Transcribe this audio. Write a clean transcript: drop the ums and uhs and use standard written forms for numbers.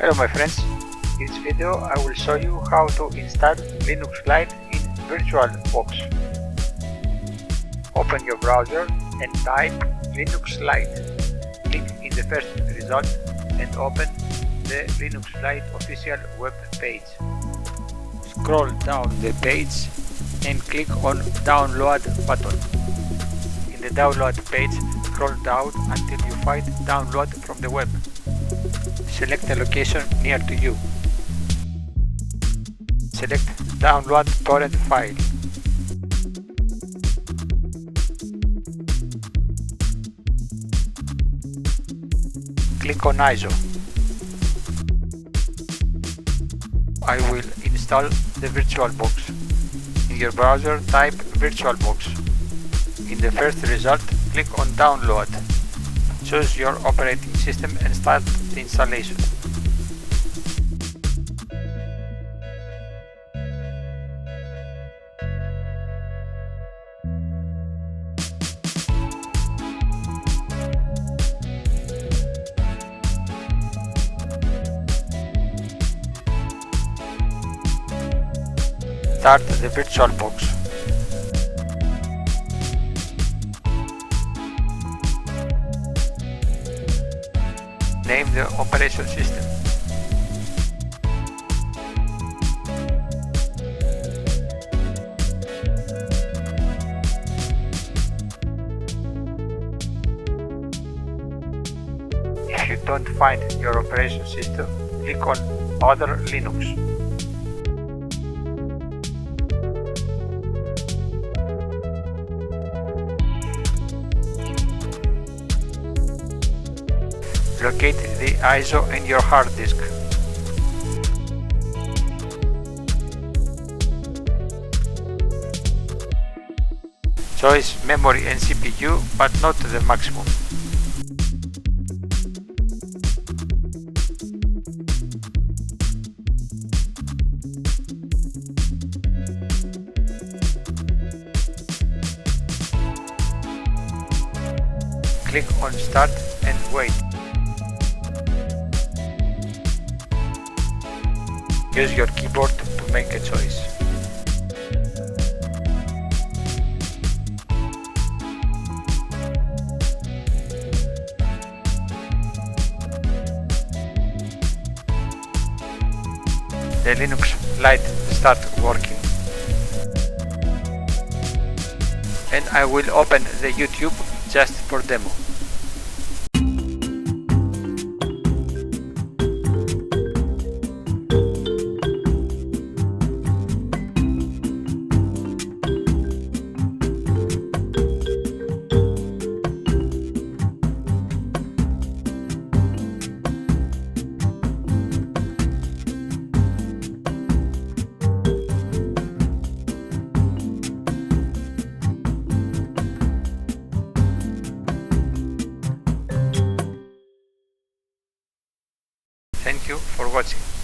Hello my friends, in this video I will show you how to install Linux Lite in Virtualbox. Open your browser and type Linux Lite. Click in the first result and open the Linux Lite official web page. Scroll down the page and click on Download button. In the download page, scroll down until you find Download from the web. Select a location near to you. Select Download torrent file. Click on ISO. I will install the Virtualbox. In your browser, type Virtualbox. In the first result, click on Download. Choose your operating system and start the installation. Start the Virtualbox. Name the operation system. If you don't find your operation system, click on Other Linux. Locate the ISO in your hard disk. Choose memory and CPU, but not the maximum. Click on Start and wait. Use your keyboard to make a choice. The Linux Lite start working. And I will open the YouTube just for demo. Thank you for watching.